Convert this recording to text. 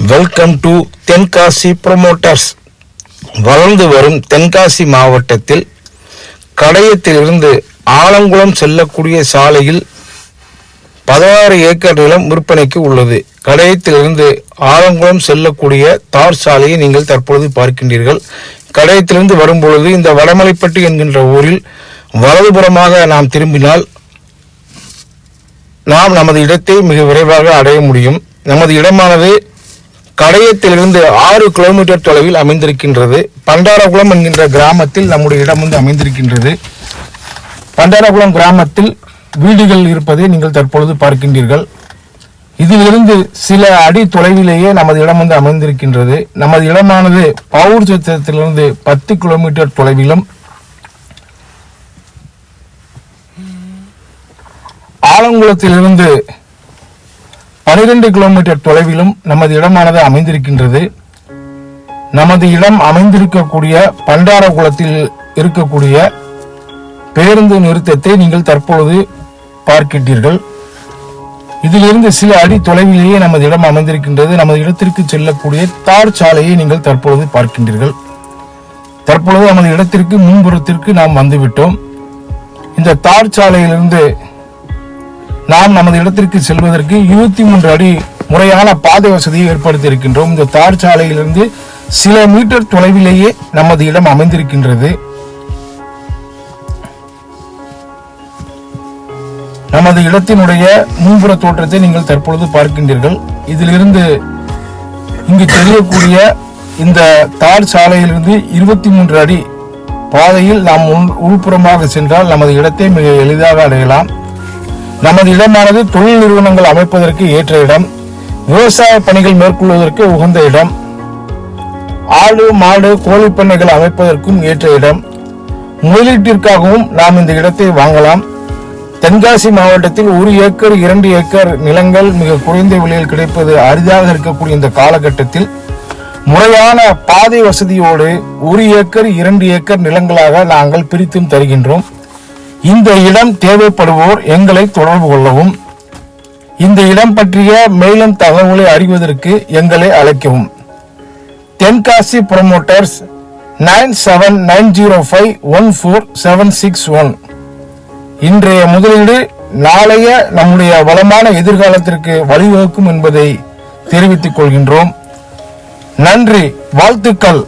Welcome to Tenkasi promoters. வளர்ந்து வரும் தென்காசி மாவட்டத்தில் கடையத்திலிருந்து ஆலங்குளம் செல்லக்கூடிய சாலையில் 16 ஏக்கர் நிலம் விற்பனைக்கு உள்ளது. கடையத்திலிருந்து ஆலங்குளம் செல்லக்கூடிய தார் சாலையை நீங்கள் தற்பொழுது பார்க்கின்றீர்கள். கடையத்திலிருந்து வரும்பொழுது இந்த வடமலைப்பட்டி என்கின்ற ஊரில் வலதுபுறமாக நாம் திரும்பினால் நாம் நமது இடத்தை மிக விரைவாக அடைய முடியும். நமது இடமானது கடையத்திலிருந்து 6 கிலோமீட்டர் தொலைவில் அமைந்திருக்கின்றது. பண்டாரகுளம் என்கின்ற கிராமத்தில் நம்முடைய இடம் அமைந்திருக்கின்றது. பண்டாரகுளம் கிராமத்தில் வீடுகள் இருப்பதை நீங்கள் தற்பொழுது பார்க்கின்றீர்கள். இதிலிருந்து சில அடி தொலைவிலேயே நமது இடம் அமைந்திருக்கின்றது. நமது இடமானது பவுர் சத்திரத்திலிருந்து 10 கிலோமீட்டர் தொலைவிலும், ஆலங்குளத்திலிருந்து 12 கிலோமீட்டர் தொலைவிலும் நமது இடமானது அமைந்திருக்கின்றது. நமது இடம் அமைந்திருக்கக்கூடிய பண்டாரகுளத்தில் இருக்கக்கூடிய பேருந்து நிறுத்தத்தை நீங்கள் தற்பொழுது பார்க்கின்றீர்கள். இதிலிருந்து சில அடி தொலைவிலேயே நமது இடம் அமைந்திருக்கின்றது. நமது இடத்திற்கு செல்லக்கூடிய தார் சாலையை நீங்கள் தற்பொழுது பார்க்கின்றீர்கள். தற்பொழுது நமது இடத்திற்கு முன்புறத்திற்கு நாம் வந்துவிட்டோம். இந்த தார் சாலையிலிருந்து நாம் நமது இடத்திற்கு செல்வதற்கு 23 அடி முறையான பாதை வசதியை ஏற்படுத்தி இருக்கின்றோம். இந்த தார் சாலையிலிருந்து சில மீட்டர் தொலைவிலேயே நமது இடம் அமைந்திருக்கின்றது. நமது இடத்தினுடைய முன்புற தோற்றத்தை நீங்கள் தற்பொழுது பார்க்கின்றீர்கள். இதிலிருந்து இங்கு தெரியக்கூடிய இந்த தார் சாலையிலிருந்து 23 அடி பாதையில் நாம் உள்புறமாக சென்றால் நமது இடத்தை மிக எளிதாக அடையலாம். நமது இடமானது தொழில் நிறுவனங்கள் அமைப்பதற்கு ஏற்ற இடம், விவசாய பணிகள் மேற்கொள்வதற்கு உகந்த இடம், ஆடு மாடு கோழி பண்ணைகள் அமைப்பதற்கும் ஏற்ற இடம், முதலீட்டிற்காகவும் நாம் இந்த இடத்தை வாங்கலாம். தென்காசி மாவட்டத்தில் 1 ஏக்கர் 2 ஏக்கர் நிலங்கள் மிக குறைந்த விலையில் கிடைப்பது அரிதாக இருக்கக்கூடிய இந்த காலகட்டத்தில் முறையான பாதை வசதியோடு 1 ஏக்கர் 2 ஏக்கர் நிலங்களாக நாங்கள் பிரித்தும் தருகின்றோம். இந்த இடம் தேவைப்படுவோர் எங்களை தொடர்பு கொள்ளவும். இந்த இடம் பற்றிய மேலும் தகவலை அறிவதற்கு எங்களை அழைக்கவும். தென்காசி ப்ரொமோட்டர்ஸ் 9790514761. இன்றைய முதலீடு நாளைய நம்முடைய வளமான எதிர்காலத்திற்கு வழிவகுக்கும் என்பதை தெரிவித்துக் கொள்கின்றோம். நன்றி, வாழ்த்துக்கள்.